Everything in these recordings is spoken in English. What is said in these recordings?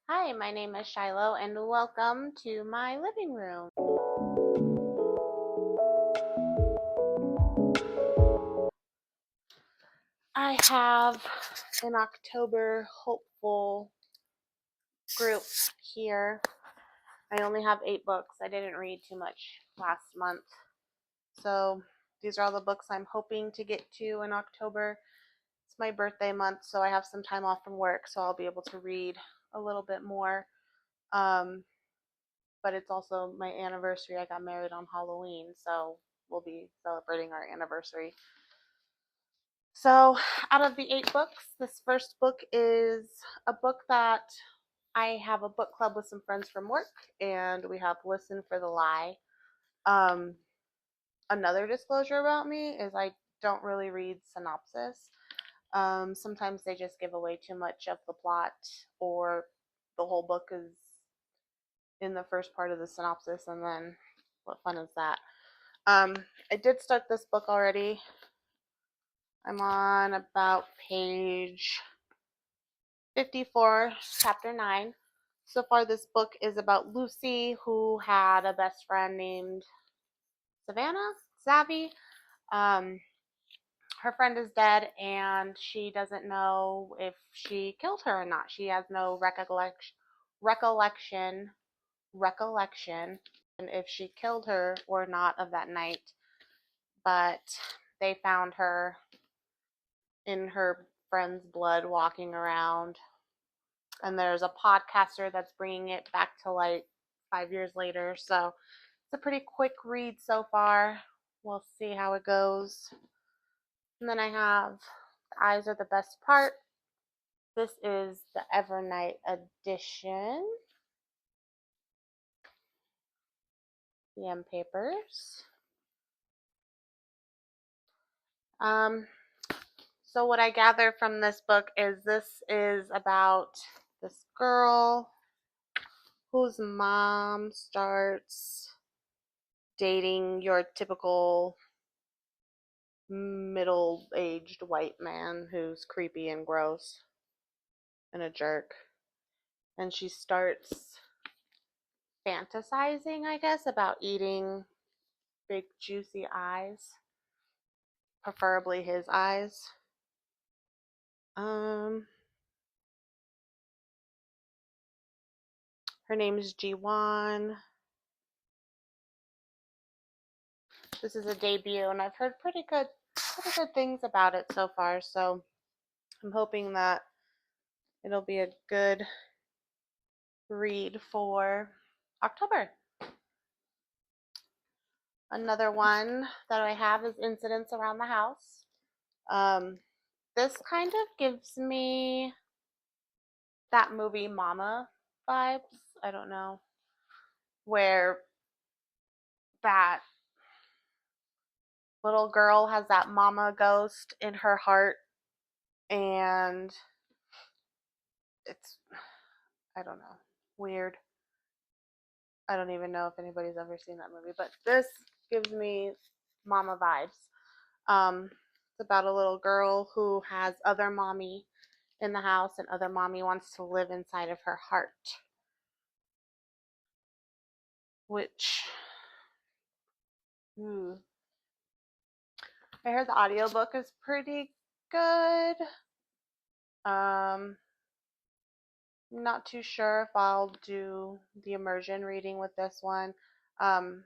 Hi, my name is Shiloh, and welcome to my living room. I have an October hopeful group here. I only have 8 books. I didn't read too much last month. So these are all the books I'm hoping to get to in October. It's my birthday month, so I have some time off from work, so I'll be able to read a little bit more. Um, but it's also my anniversary. I got married on Halloween, so we'll be celebrating our anniversary. So, out of the 8 books, this first book is a book that I have a book club with some friends from work, and we have Listen for the Lie. Um, Another disclosure about me is I don't really read synopsis. Sometimes they just give away too much of the plot, or the whole book is in the first part of the synopsis, and then what fun is that? Um, I did start this book already. I'm on about page 54, chapter 9. So far, this book is about Lucy, who had a best friend named Savannah, Savvy. Um, Her friend is dead, and she doesn't know if she killed her or not. She has no recollection, and if she killed her or not of that night. But they found her in her friend's blood walking around, and there's a podcaster that's bringing it back to like 5 years later. So it's a pretty quick read so far. We'll see how it goes. And then I have The Eyes Are the Best Part. This is the Evernight edition. The M Papers. Um, so what I gather from this book is this is about this girl whose mom starts dating your typical middle-aged white man who's creepy and gross and a jerk. And she starts fantasizing, I guess, about eating big juicy eyes, preferably his eyes. Um Her name is G1. This is a debut, and I've heard pretty good things about it so far, so I'm hoping that it'll be a good read for October. Another one that I have is Incidents Around the House. Um, this kind of gives me that movie Mama vibes. I don't know, where that little girl has that mama ghost in her heart, and it's, I don't know, weird. I don't even know if anybody's ever seen that movie, but this gives me mama vibes. It's about a little girl who has other mommy in the house, and other mommy wants to live inside of her heart, which, I heard the audiobook is pretty good. Not too sure if I'll do the immersion reading with this one. Um,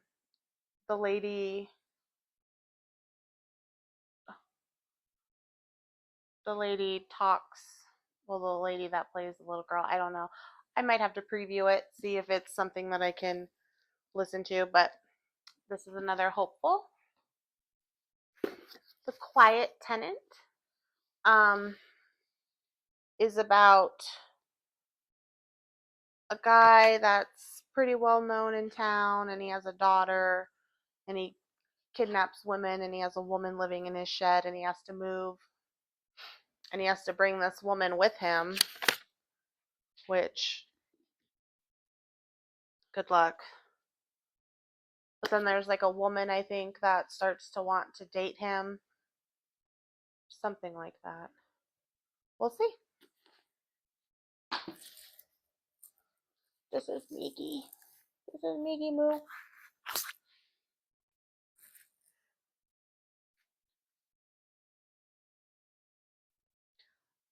the lady, the lady talks. Well, the lady that plays the little girl, I don't know. I might have to preview it, see if it's something that I can listen to. But this is another hopeful. The Quiet Tenant um, is about a guy that's pretty well known in town, and he has a daughter, and he kidnaps women, and he has a woman living in his shed, and he has to move, and he has to bring this woman with him, which, good luck. But then there's like a woman, I think, that starts to want to date him, something like that. We'll see. This is Miggy. This is Miggy Moo.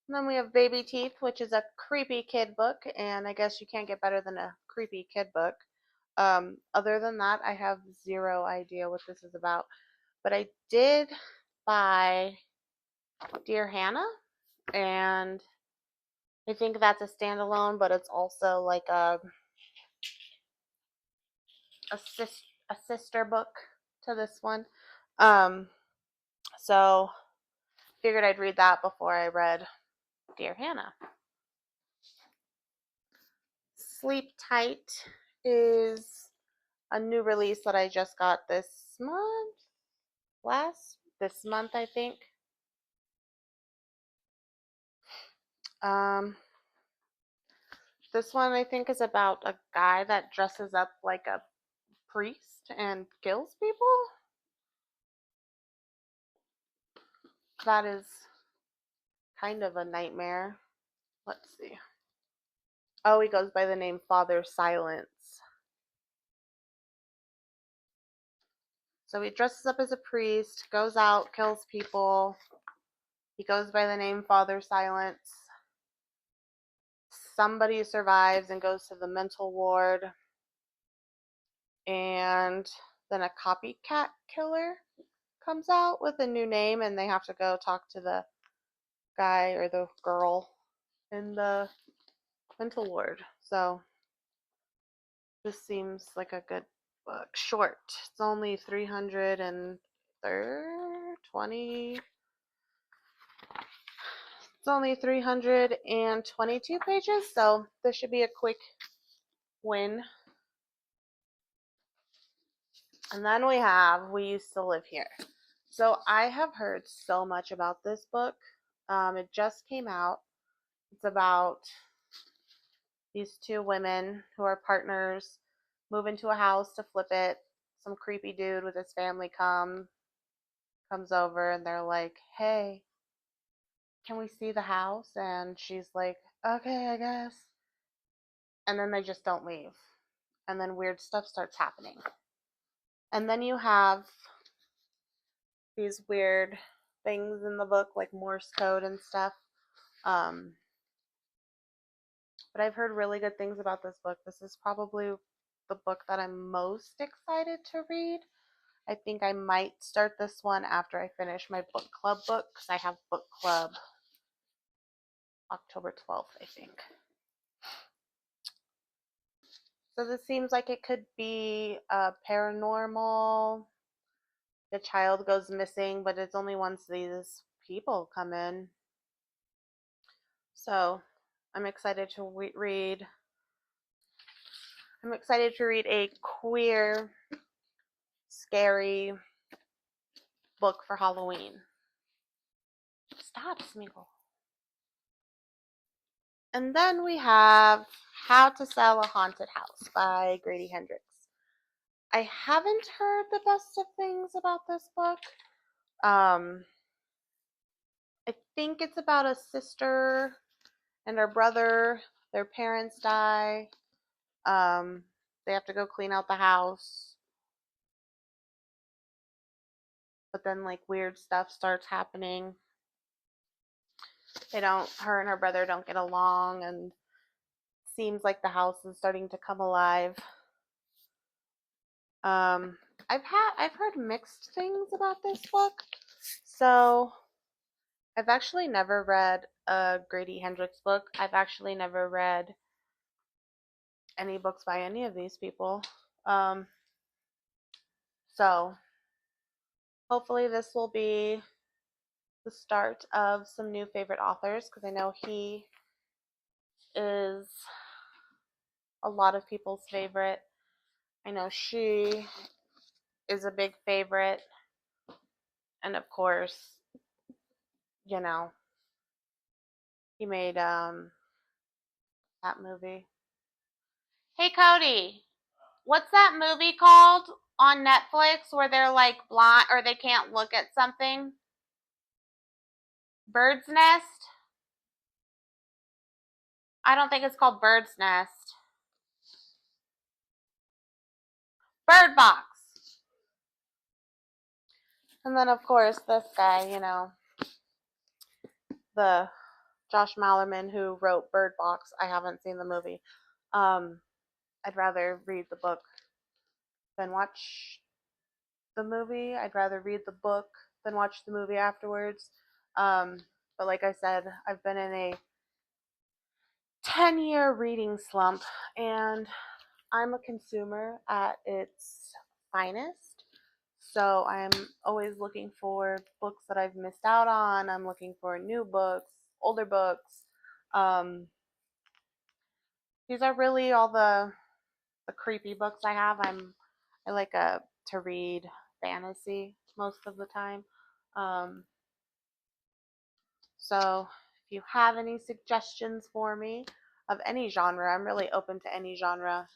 And then we have Baby Teeth, which is a creepy kid book, and I guess you can't get better than a creepy kid book. Other than that, I have zero idea what this is about. But I did buy Dear Hannah, and I think that's a standalone, but it's also like a sister book to this one. So figured I'd read that before I read Dear Hannah. Sleep Tight is a new release that I just got this month, I think. This one I think is about a guy that dresses up like a priest and kills people. That is kind of a nightmare. Let's see. Oh, he goes by the name Father Silence. So he dresses up as a priest, goes out, kills people. He goes by the name Father Silence. Somebody survives and goes to the mental ward. And then a copycat killer comes out with a new name, and they have to go talk to the guy or the girl in the mental ward. So this seems like a good book. Short. It's only 320. It's only 322 pages, so this should be a quick win. And then we have We Used to Live Here. So I have heard so much about this book. It just came out. It's about these two women who are partners move into a house to flip it. Some creepy dude with his family comes over, and they're like, "Hey, can we see the house?" And she's like, "Okay, I guess." And then they just don't leave. And then weird stuff starts happening. And then you have these weird things in the book, like Morse code and stuff. But I've heard really good things about this book. This is probably the book that I'm most excited to read. I think I might start this one after I finish my book club book, because I have book club October 12th, I think. So this seems like it could be paranormal. The child goes missing, but it's only once these people come in. So I'm excited to read. I'm excited to read a queer, scary book for Halloween. Stop, Smeagol. And then we have How to Sell a Haunted House by Grady Hendrix. I haven't heard the best of things about this book. I think it's about a sister and her brother. Their parents die. They have to go clean out the house. But then like weird stuff starts happening. Her and her brother don't get along, and seems like the house is starting to come alive. I've heard mixed things about this book. So I've actually never read a Grady Hendrix book. I've actually never read any books by any of these people. So hopefully this will be the start of some new favorite authors, because I know he is a lot of people's favorite. I know she is a big favorite. And of course, you know, he made that movie. Hey Cody, what's that movie called on Netflix where they're like blind or they can't look at something? Bird's Nest? I don't think it's called Bird's Nest. Bird Box. And then, of course, this guy, you know, the Josh Malerman who wrote Bird Box. I haven't seen the movie. I'd rather read the book than watch the movie. I'd rather read the book than watch the movie afterwards. Um, but like I said, I've been in a 10-year reading slump, and I'm a consumer at its finest. So I'm always looking for books that I've missed out on. I'm looking for new books, older books. Um, these are really all the creepy books I have. I like to read fantasy most of the time. Um, so if you have any suggestions for me of any genre, I'm really open to any genre.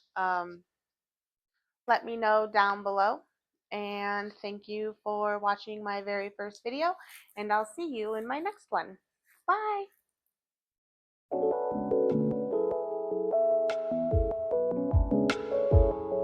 Let me know down below. And thank you for watching my very first video, and I'll see you in my next one. Bye!